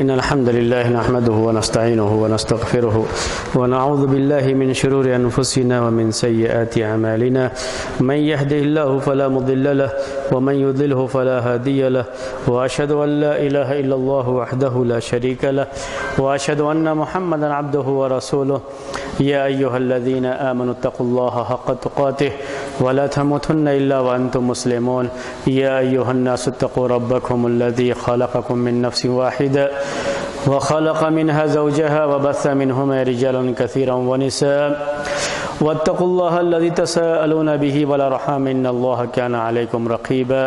إن الحمد لله نحمده ونستعينه ونستغفره ونعوذ بالله من شرور أنفسنا ومن سيئات أعمالنا من يهده الله فلا مضل له ومن يضلله فلا هادي له وأشهد أن لا إله إلا الله وحده لا شريك له وأشهد أن محمدا عبده ورسوله يا أيها الذين آمنوا اتقوا الله حق تقاته ولا تموتن إلا وأنتم مسلمون يا أيها الناس اتقوا ربكم الذي خلقكم من نفس واحدة وخلق منها زوجها وبث منهما رجالا كثيرا ونساء واتقوا الله الذي تساءلون به والأرحام إن الله كان عليكم رقيبا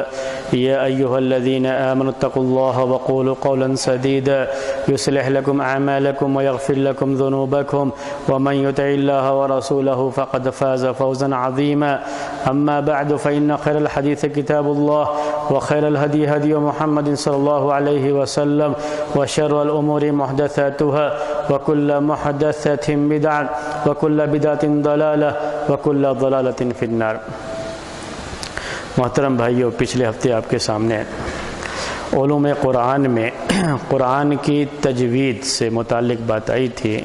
يا أيها الذين آمنوا اتقوا الله وقولوا قولا سديدا يصلح لكم أعمالكم ويغفر لكم ذنوبكم ومن يطع الله ورسوله فقد فاز فوزا عظيما أما بعد فإن خير الحديث كتاب الله وخير الهدي هدي محمد صلى الله عليه وسلم وشر الأمور محدثاتها وكل محدثة بدعة وكل بدعة ضلالة وكل ضلالة في النار۔ محترم بھائیو، پچھلے ہفتے آپ کے سامنے علوم قرآن میں قرآن کی تجوید سے متعلق بات آئی تھی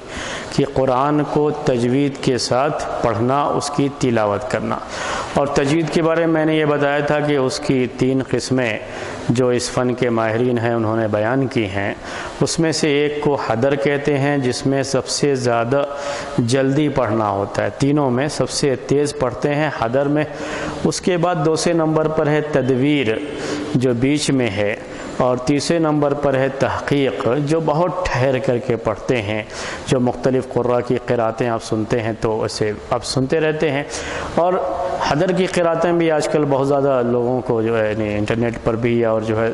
کہ قرآن کو تجوید کے ساتھ پڑھنا، اس کی تلاوت کرنا، اور تجوید کے بارے میں میں نے یہ بتایا تھا کہ اس کی 3 قسمیں جو اس فن کے ماہرین ہیں انہوں نے بیان کی ہیں۔ اس میں سے ایک کو حدر کہتے ہیں، جس میں سب سے زیادہ جلدی پڑھنا ہوتا ہے، تینوں میں سب سے تیز پڑھتے ہیں حدر میں۔ اس کے بعد دوسرے نمبر پر ہے تدویر جو بیچ میں ہے، اور تیسرے نمبر پر ہے تحقیق جو بہت ٹھہر کر کے پڑھتے ہیں، جو مختلف قراء کی قراتیں آپ سنتے ہیں تو اسے آپ سنتے رہتے ہیں۔ اور حدر کی قراتیں بھی آج کل بہت زیادہ لوگوں کو جو ہے انٹرنیٹ پر بھی اور جو ہے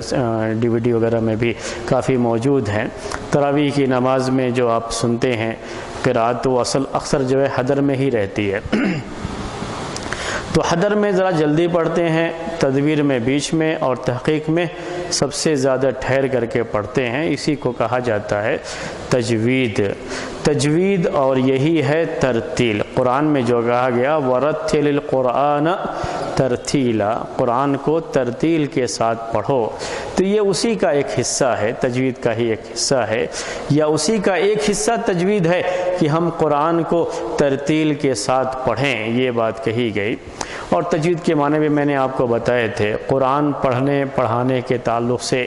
DVD وغیرہ میں بھی کافی موجود ہیں۔ تراویح کی نماز میں جو آپ سنتے ہیں قرات، وہ اکثر جو ہے حدر میں ہی رہتی ہے۔ تو حدر میں ذرا جلدی پڑھتے ہیں، تدویر میں بیچ میں، اور تحقیق میں سب سے زیادہ ٹھہر کر کے پڑھتے ہیں۔ اسی کو کہا جاتا ہے تجوید۔ تجوید اور یہی ہے ترتیل۔ قرآن میں جو کہا گیا وَرَتِّلِ الْقُرْآنَ ترتیلا، قرآن کو ترتیل کے ساتھ پڑھو، تو یہ اسی کا ایک حصہ ہے، تجوید کا ہی ایک حصہ ہے، یا اسی کا ایک حصہ تجوید ہے کہ ہم قرآن کو ترتیل کے ساتھ پڑھیں، یہ بات کہی گئی۔ اور تجوید کے معنی بھی میں نے آپ کو بتائے تھے۔ قرآن پڑھنے پڑھانے کے تعلق سے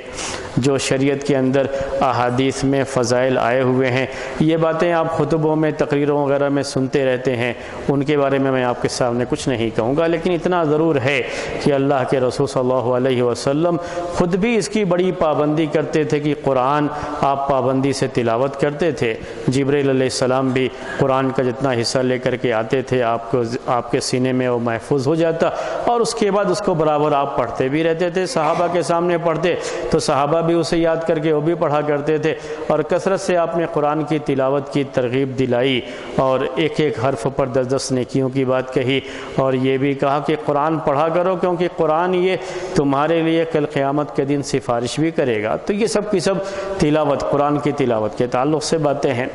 جو شریعت کے اندر احادیث میں فضائل آئے ہوئے ہیں، یہ باتیں آپ خطبوں میں، تقریروں وغیرہ میں سنتے رہتے ہیں، ان کے بارے میں آپ کے سامنے کچھ نہیں کہوں گا، لیکن اتنا ضرور ہے کہ اللہ کے رسول صلی اللہ علیہ وسلم خود بھی اس کی بڑی پابندی کرتے تھے کہ قرآن آپ پابندی سے تلاوت کرتے تھے۔ جبرائیل علیہ السلام بھی قرآن کا جتنا حصہ لے کر کے آتے تھے آپ کے سینے میں وہ محفوظ ہو جاتا، اور اس کے بعد اس کو برابر آپ پڑھتے بھی رہتے تھے۔ صحابہ کے سامنے پڑھتے تو صحابہ بھی اسے یاد کر کے وہ بھی پڑھا کرتے تھے، اور کثرت سے آپ نے قرآن کی تلاوت کی ترغیب دلائی، اور ایک ایک حرف پر 10 نیکیوں کی بات کہی، اور یہ بھی کہا کہ قرآن پڑھا کرو کیونکہ قرآن یہ تمہارے لیے کل قیامت کے دن سفارش بھی کرے گا۔ تو یہ سب کی سب تلاوت، قرآن کی تلاوت کے تعلق سے باتیں ہیں۔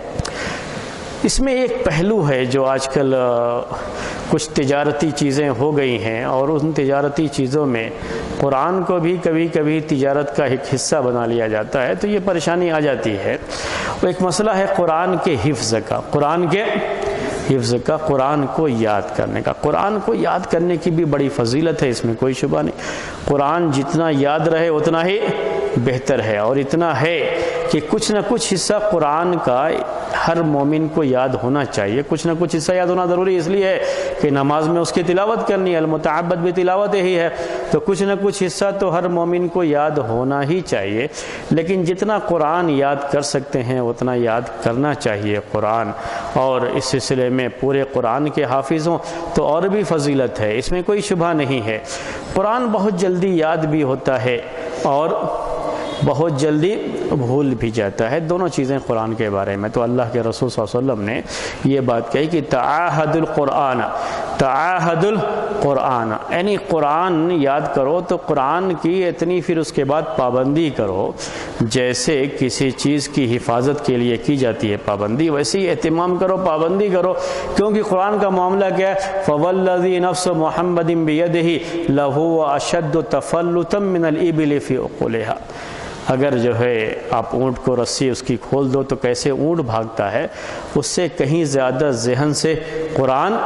اس میں ایک پہلو ہے جو آج کل کچھ تجارتی چیزیں ہو گئی ہیں، اور ان تجارتی چیزوں میں قرآن کو بھی کبھی کبھی تجارت کا ایک حصہ بنا لیا جاتا ہے، تو یہ پریشانی آ جاتی ہے۔ وہ ایک مسئلہ ہے قرآن کے حفظ کا، قرآن کے حفظ کا، قرآن کو یاد کرنے کا۔ قرآن کو یاد کرنے کی بھی بڑی فضیلت ہے، اس میں کوئی شبہ نہیں۔ قرآن جتنا یاد رہے اتنا ہی بہتر ہے، اور اتنا ہے کہ کچھ نہ کچھ حصہ قرآن کا ہر مومن کو یاد ہونا چاہیے۔ کچھ نہ کچھ حصہ یاد ہونا ضروری اس لیے ہے کہ نماز میں اس کی تلاوت کرنی ہے، المتعبد بھی تلاوت ہی ہے، تو کچھ نہ کچھ حصہ تو ہر مومن کو یاد ہونا ہی چاہیے۔ لیکن جتنا قرآن یاد کر سکتے ہیں اتنا یاد کرنا چاہیے قرآن، اور اس سلسلے میں پورے قرآن کے حافظ ہوں تو اور بھی فضیلت ہے، اس میں کوئی شبہ نہیں ہے۔ قرآن بہت جلدی یاد بھی ہوتا ہے اور بہت جلدی بھول بھی جاتا ہے، دونوں چیزیں قرآن کے بارے میں۔ تو اللہ کے رسول صلی اللہ علیہ وسلم نے یہ بات کہی کہ تعاہد القرآن، تعاہد القرآن، یعنی قرآن یاد کرو تو قرآن کی اتنی پھر اس کے بعد پابندی کرو جیسے کسی چیز کی حفاظت کے لیے کی جاتی ہے پابندی، ویسے ہی اہتمام کرو، پابندی کرو، کیونکہ قرآن کا معاملہ کیا ہے؟ فوالذی نفس محمد بیدہ لہو اشد تفلتا من الابل فی عقولها، اگر جو ہے آپ اونٹ کو رسی اس کی کھول دو تو کیسے اونٹ بھاگتا ہے، اس سے کہیں زیادہ ذہن سے قرآن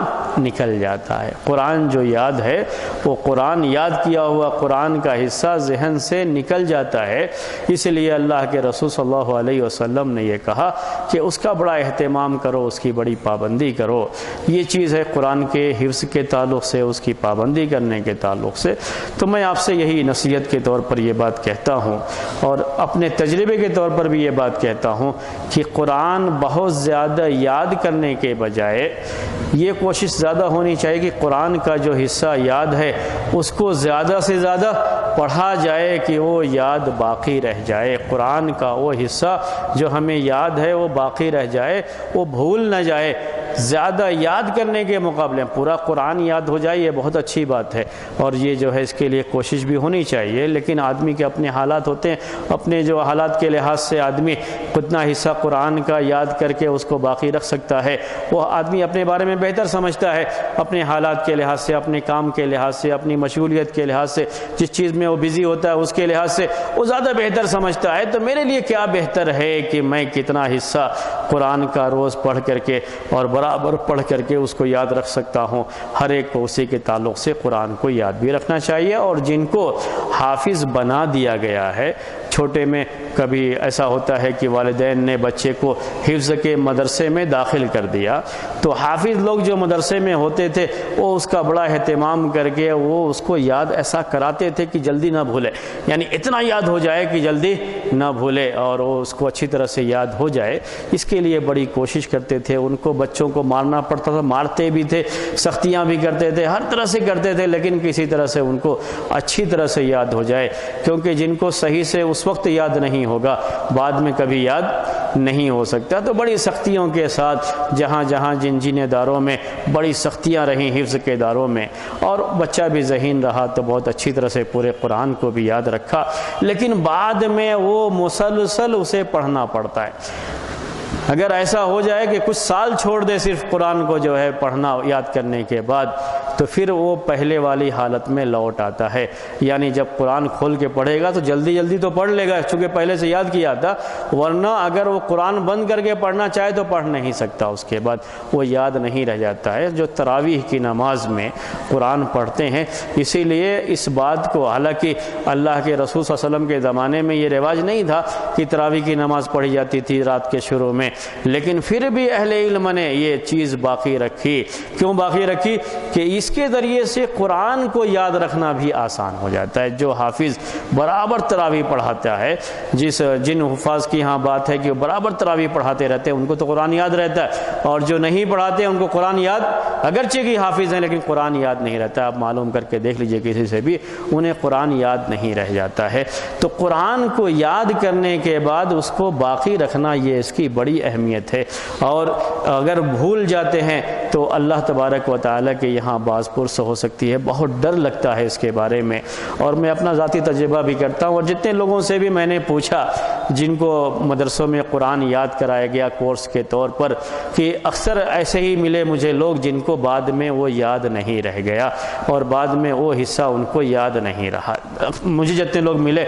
نکل جاتا ہے۔ قرآن جو یاد ہے وہ قرآن یاد کیا ہوا قرآن کا حصہ ذہن سے نکل جاتا ہے۔ اس لیے اللہ کے رسول صلی اللہ علیہ وسلم نے یہ کہا کہ اس کا بڑا اہتمام کرو، اس کی بڑی پابندی کرو۔ یہ چیز ہے قرآن کے حفظ کے تعلق سے، اس کی پابندی کرنے کے تعلق سے۔ تو میں آپ سے یہی نصیحت کے طور پر یہ بات کہتا ہوں، اور اپنے تجربے کے طور پر بھی یہ بات کہتا ہوں کہ قرآن بہت زیادہ یاد کرنے کے بجائے یہ کوشش زیادہ ہونی چاہیے کہ قرآن کا جو حصہ یاد ہے اس کو زیادہ سے زیادہ پڑھا جائے کہ وہ یاد باقی رہ جائے۔ قرآن کا وہ حصہ جو ہمیں یاد ہے وہ باقی رہ جائے، وہ بھول نہ جائے۔ زیادہ یاد کرنے کے مقابلے پورا قرآن یاد ہو جائے یہ بہت اچھی بات ہے، اور یہ جو ہے اس کے لیے کوشش بھی ہونی چاہیے، لیکن آدمی کے اپنے حالات ہوتے ہیں، اپنے جو حالات کے لحاظ سے آدمی کتنا حصہ قرآن کا یاد کر کے اس کو باقی رکھ سکتا ہے وہ آدمی اپنے بارے میں بہتر سمجھتا ہے، اپنے حالات کے لحاظ سے، اپنے کام کے لحاظ سے، اپنی مشغولیت کے لحاظ سے، جس چیز میں وہ بزی ہوتا ہے اس کے لحاظ سے وہ زیادہ بہتر سمجھتا ہے۔ تو میرے لیے کیا بہتر ہے کہ میں کتنا حصہ قرآن کا روز پڑھ کر کے اور برابر پڑھ کر کے اس کو یاد رکھ سکتا ہوں۔ ہر ایک کو اسی کے تعلق سے قرآن کو یاد بھی رکھنا چاہیے، اور جن کو حافظ بنا دیا گیا ہے، چھوٹے میں کبھی ایسا ہوتا ہے کہ والدین نے بچے کو حفظ کے مدرسے میں داخل کر دیا، تو حافظ لوگ جو مدرسے میں ہوتے تھے وہ اس کا بڑا اہتمام کر کے وہ اس کو یاد ایسا کراتے تھے کہ جلدی نہ بھولے، یعنی اتنا یاد ہو جائے کہ جلدی نہ بھولے اور وہ اس کو اچھی طرح سے یاد ہو جائے۔ اس کے لیے بڑی کوشش کرتے تھے، ان کو بچوں کو مارنا پڑتا تھا، مارتے بھی تھے، سختیاں بھی کرتے تھے، ہر طرح سے کرتے تھے، لیکن کسی طرح سے ان کو اچھی طرح سے یاد ہو جائے، کیونکہ جن کو صحیح سے اس وقت یاد نہیں ہوگا بعد میں کبھی یاد نہیں ہو سکتا۔ تو بڑی سختیوں کے ساتھ جہاں جہاں جن اداروں میں بڑی سختیاں رہیں حفظ کے اداروں میں، اور بچہ بھی ذہین رہا تو بہت اچھی طرح سے پورے قرآن کو بھی یاد رکھا، لیکن بعد میں وہ مسلسل اسے پڑھنا پڑتا ہے۔ اگر ایسا ہو جائے کہ کچھ سال چھوڑ دے صرف قرآن کو جو ہے پڑھنا یاد کرنے کے بعد، تو پھر وہ پہلے والی حالت میں لوٹ آتا ہے، یعنی جب قرآن کھول کے پڑھے گا تو جلدی جلدی تو پڑھ لے گا چونکہ پہلے سے یاد کیا تھا، ورنہ اگر وہ قرآن بند کر کے پڑھنا چاہے تو پڑھ نہیں سکتا، اس کے بعد وہ یاد نہیں رہ جاتا ہے۔ جو تراویح کی نماز میں قرآن پڑھتے ہیں، اسی لیے اس بات کو، حالانکہ اللہ کے رسول صلی اللہ علیہ وسلم کے زمانے میں یہ رواج نہیں تھا کہ تراویح کی نماز پڑھی جاتی تھی رات کے شروع میں، لیکن پھر بھی اہل علم نے یہ چیز باقی رکھی۔ کیوں باقی رکھی؟ کہ اس کے ذریعے سے قرآن کو یاد رکھنا بھی آسان ہو جاتا ہے۔ جو حافظ برابر تراویح پڑھاتا ہے، جن حفاظ کی ہاں بات ہے کہ وہ برابر تراویح پڑھاتے رہتے ہیں، ان کو تو قرآن یاد رہتا ہے، اور جو نہیں پڑھاتے ان کو قرآن یاد، اگرچہ کہ حافظ ہیں لیکن قرآن یاد نہیں رہتا۔ آپ معلوم کر کے دیکھ لیجئے کسی سے بھی، انہیں قرآن یاد نہیں رہ جاتا ہے۔ تو قرآن کو یاد کرنے کے بعد اس کو باقی رکھنا یہ اس کی بڑی اہمیت ہے، اور اگر بھول جاتے ہیں تو اللہ تبارک و تعالیٰ کے یہاں باز پرس ہو سکتی ہے۔ بہت ڈر لگتا ہے اس کے بارے میں، اور میں اپنا ذاتی تجربہ بھی کرتا ہوں، اور جتنے لوگوں سے بھی میں نے پوچھا جن کو مدرسوں میں قرآن یاد کرایا گیا کورس کے طور پر، کہ اکثر ایسے ہی ملے مجھے لوگ جن کو بعد میں وہ یاد نہیں رہ گیا، اور بعد میں وہ حصہ ان کو یاد نہیں رہا۔ مجھے جتنے لوگ ملے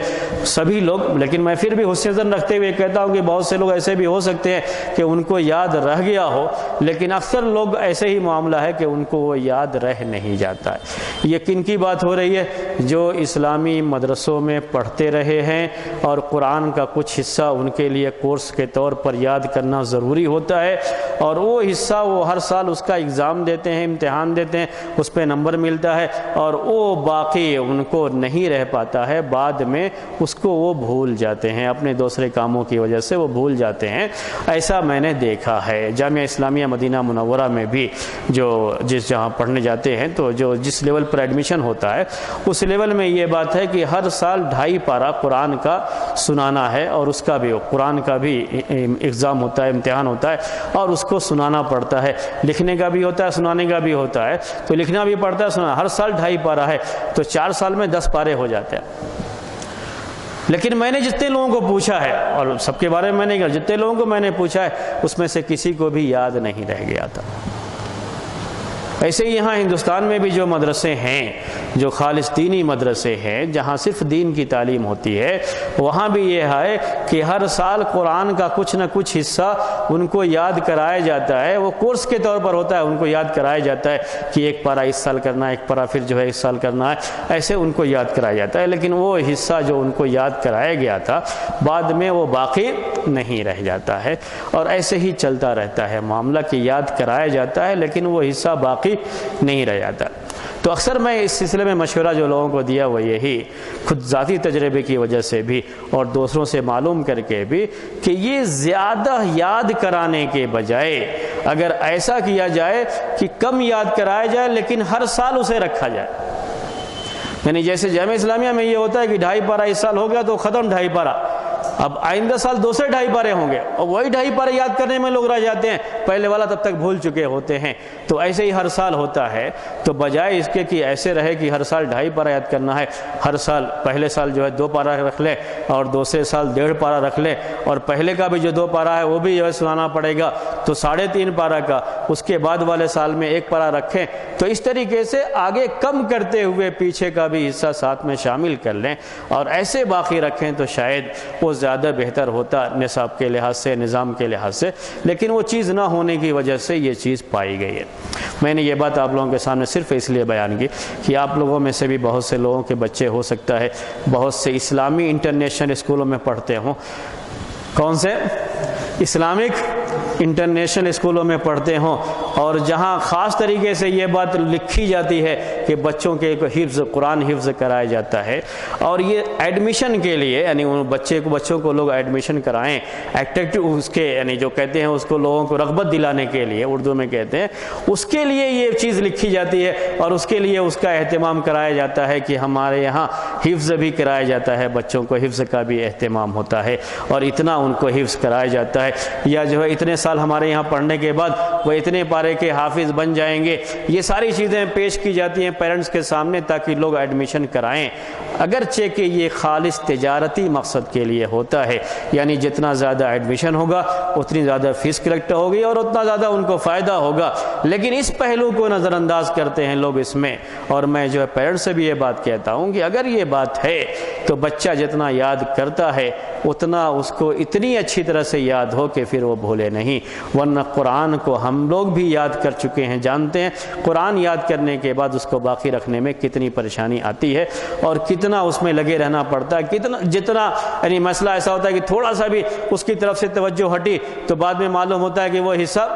سبھی لوگ، لیکن میں پھر بھی حسن ظن رکھتے ہوئے کہتا ہوں کہ بہت سے لوگ ایسے بھی ہو سکتے ہیں کہ ان کو یاد رہ گیا ہو، لیکن اکثر لوگ ایسے ہی معاملہ ہے کہ ان کو وہ یاد رہ نہیں جاتا ہے۔ یہ کن کی بات ہو رہی ہے؟ جو اسلامی مدرسوں میں پڑھتے رہے ہیں اور قرآن کا کچھ حصہ ان کے لیے کورس کے طور پر یاد کرنا ضروری ہوتا ہے، اور وہ حصہ وہ ہر سال اس کا ایگزام دیتے ہیں، امتحان دیتے ہیں، اس پہ نمبر ملتا ہے، اور وہ باقی ان کو نہیں رہ پاتا ہے، بعد میں اس کو وہ بھول جاتے ہیں، اپنے دوسرے کاموں کی وجہ سے وہ بھول جاتے ہیں۔ ایسا میں نے دیکھا ہے جامعہ اسلامیہ مدینہ منورہ میں بھی، جہاں پڑھنے جاتے ہیں تو جس لیول پر ایڈمیشن ہوتا ہے اس لیول میں یہ بات ہے کہ ہر سال 2.5 پارہ قرآن کا سنانا ہے، اور اس کا بھی قرآن کا بھی ایگزام ہوتا ہے، امتحان ہوتا ہے، اور اس کو سنانا پڑتا ہے، لکھنے کا بھی ہوتا ہے، سنانے کا بھی ہوتا ہے، تو لکھنا بھی پڑتا ہے، سنانا ہر سال 2.5 پارہ ہے، تو 4 سال میں 10 پارے ہو جاتے ہیں۔ لیکن میں نے جتنے لوگوں کو پوچھا ہے، اور سب کے بارے میں میں نے کہا، جتنے لوگوں کو میں نے پوچھا ہے اس میں سے کسی کو بھی یاد نہیں رہ گیا تھا۔ ایسے ہی یہاں ہندوستان میں بھی جو مدرسے ہیں، جو خالص دینی مدرسے ہیں، جہاں صرف دین کی تعلیم ہوتی ہے، وہاں بھی یہ ہے کہ ہر سال قرآن کا کچھ نہ کچھ حصہ ان کو یاد کرایا جاتا ہے۔ وہ کورس کے طور پر ہوتا ہے، ان کو یاد کرایا جاتا ہے کہ ایک پارہ اس سال کرنا ہے، ایک پارہ پھر جو ہے اس سال کرنا ہے، ایسے ان کو یاد کرایا جاتا ہے۔ لیکن وہ حصہ جو ان کو یاد کرایا گیا تھا بعد میں وہ باقی نہیں رہ جاتا ہے، اور ایسے ہی چلتا رہتا ہے معاملہ کہ یاد کرایا جاتا ہے لیکن وہ حصہ باقی نہیں رہ جاتا۔ تو اکثر میں اس سلسلے میں مشورہ جو لوگوں کو دیا وہ یہی، خود ذاتی تجربے کی وجہ سے بھی اور دوسروں سے معلوم کر کے بھی، کہ یہ زیادہ یاد کرانے کے بجائے اگر ایسا کیا جائے کہ کم یاد کرایا جائے لیکن ہر سال اسے رکھا جائے۔ یعنی جیسے جامعہ اسلامیہ میں یہ ہوتا ہے کہ 2.5 پارہ اس سال ہو گیا تو ختم 2.5 پارہ، اب آئندہ سال 2 سے 2.5 پارے ہوں گے، اور وہی 2.5 پارے یاد کرنے میں لوگ رہ جاتے ہیں، پہلے والا تب تک بھول چکے ہوتے ہیں۔ تو ایسے ہی ہر سال ہوتا ہے، تو بجائے اس کے کہ ایسے رہے کہ ہر سال 2.5 پارہ یاد کرنا ہے، ہر سال پہلے سال جو ہے 2 پارہ رکھ لے اور دوسرے سال 1.5 پارہ رکھ لے، اور پہلے کا بھی جو 2 پارہ ہے وہ بھی جو ہے سنانا پڑے گا تو 3.5 پارہ کا، اس کے بعد والے سال میں 1 پارہ رکھیں، تو اس طریقے سے آگے کم کرتے ہوئے پیچھے کا بھی حصہ ساتھ میں شامل کر لیں اور ایسے باقی رکھیں تو شاید وہ زیادہ بہتر ہوتا نصاب کے لحاظ سے، نظام کے لحاظ سے، لیکن وہ چیز نہ ہونے کی وجہ سے یہ چیز پائی گئی ہے۔ میں نے یہ بات آپ لوگوں کے سامنے صرف اس لیے بیان کی کہ آپ لوگوں میں سے بھی بہت سے لوگوں کے بچے ہو سکتا ہے بہت سے اسلامی انٹرنیشنل اسکولوں میں پڑھتے ہوں۔ کون سے؟ اسلامک انٹرنیشنل اسکولوں میں پڑھتے ہوں، اور جہاں خاص طریقے سے یہ بات لکھی جاتی ہے کہ بچوں کے حفظ قرآن حفظ کرایا جاتا ہے، اور یہ ایڈمیشن کے لیے یعنی ان بچوں کو لوگ ایڈمیشن کرائیں ایکٹیو اس کے یعنی جو کہتے ہیں اس کو لوگوں کو رغبت دلانے کے لیے اردو میں کہتے ہیں، اس کے لیے یہ چیز لکھی جاتی ہے اور اس کے لیے اس کا اہتمام کرایا جاتا ہے کہ ہمارے یہاں حفظ بھی کرایا جاتا ہے، بچوں کو حفظ کا بھی اہتمام ہوتا ہے اور اتنا ان کو حفظ کرایا جاتا ہے، یا جو ہے اتنے سال ہمارے یہاں پڑھنے کے بعد وہ اتنے پارے کے حافظ بن جائیں گے۔ یہ ساری چیزیں پیش کی جاتی ہیں پیرنٹس کے سامنے تاکہ لوگ ایڈمیشن کرائیں، اگرچہ کہ یہ خالص تجارتی مقصد کے لیے ہوتا ہے، یعنی جتنا زیادہ ایڈمیشن ہوگا اتنی زیادہ فیس کلیکٹ ہوگی اور اتنا زیادہ ان کو فائدہ ہوگا، لیکن اس پہلو کو نظر انداز کرتے ہیں لوگ اس میں۔ اور میں جو ہے پیرنٹس سے بھی یہ بات کہتا ہوں کہ اگر یہ بات ہے تو بچہ جتنا یاد کرتا ہے اتنا اس کو اتنی اچھی طرح سے یاد ہو کہ پھر وہ بھولے نہیں، ورنہ قرآن کو ہم لوگ بھی یاد کر چکے ہیں، جانتے ہیں قرآن یاد کرنے کے بعد اس کو باقی رکھنے میں کتنی پریشانی آتی ہے اور کتنا اس میں لگے رہنا پڑتا ہے، جتنا یعنی مسئلہ ایسا ہوتا ہے کہ تھوڑا سا بھی اس کی طرف سے توجہ ہٹی تو بعد میں معلوم ہوتا ہے کہ وہ حصہ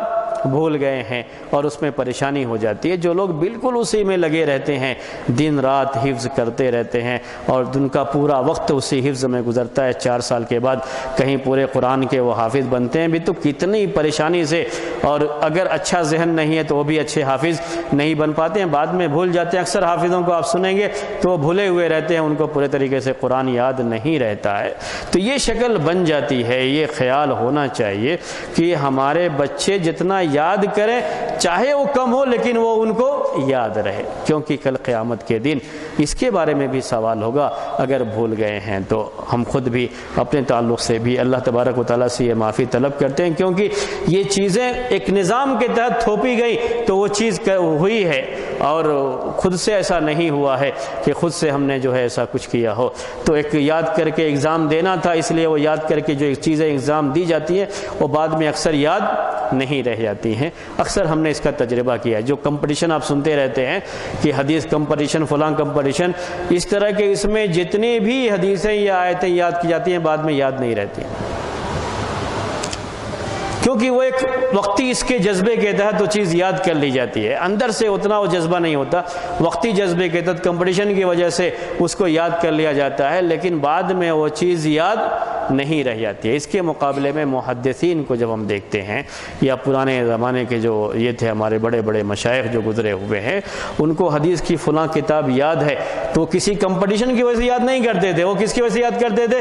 بھول گئے ہیں اور اس میں پریشانی ہو جاتی ہے۔ جو لوگ بالکل اسی میں لگے رہتے ہیں، دن رات حفظ کرتے رہتے ہیں اور ان کا پورا وقت اسی حفظ میں گزرتا ہے، 4 سال کے بعد کہیں پورے قرآن کے وہ حافظ بنتے ہیں بھی تو کتنی پریشانی سے، اور اگر اچھا ذہن نہیں ہے تو وہ بھی اچھے حافظ نہیں بن پاتے ہیں، بعد میں بھول جاتے ہیں۔ اکثر حافظوں کو آپ سنیں گے تو وہ بھولے ہوئے رہتے ہیں، ان کو پورے طریقے سے قرآن یاد نہیں رہتا ہے۔ تو یہ شکل بن جاتی ہے، یہ خیال ہونا چاہیے کہ ہمارے بچے جتنا یاد کریں چاہے وہ کم ہو لیکن وہ ان کو یاد رہے، کیونکہ کل قیامت کے دن اس کے بارے میں بھی سوال ہوگا۔ اگر بھول گئے ہیں تو ہم خود بھی اپنے تعلق سے بھی اللہ تبارک و تعالیٰ سے یہ معافی طلب کرتے ہیں، کیونکہ یہ چیزیں ایک نظام کے تحت تھوپی گئی تو وہ چیز ہوئی ہے اور خود سے ایسا نہیں ہوا ہے کہ خود سے ہم نے جو ہے ایسا کچھ کیا ہو۔ تو ایک یاد کر کے ایگزام دینا تھا، اس لیے وہ یاد کر کے جو چیزیں ایگزام دی جاتی ہیں وہ بعد میں اکثر یاد نہیں رہ جاتی ہیں۔ اکثر ہم نے اس کا تجربہ کیا ہے، جو کمپٹیشن آپ سنتے رہتے ہیں کہ حدیث کمپٹیشن فلاں کمپٹیشن، اس طرح کے اس میں جتنی بھی حدیثیں یا آیتیں یاد کی جاتی ہیں بعد میں یاد نہیں رہتی، کیونکہ وہ ایک وقتی اس کے جذبے کے تحت وہ چیز یاد کر لی جاتی ہے، اندر سے اتنا وہ جذبہ نہیں ہوتا، وقتی جذبے کے تحت کمپٹیشن کی وجہ سے اس کو یاد کر لیا جاتا ہے لیکن بعد میں وہ چیز یاد نہیں رہ جاتی ہے۔ اس کے مقابلے میں محدثین کو جب ہم دیکھتے ہیں یا پرانے زمانے کے جو یہ تھے ہمارے بڑے بڑے مشائخ جو گزرے ہوئے ہیں، ان کو حدیث کی فلاں کتاب یاد ہے تو کسی کمپٹیشن کی وجہ سے یاد نہیں کرتے تھے، وہ کس کی وجہ سے یاد کرتے تھے؟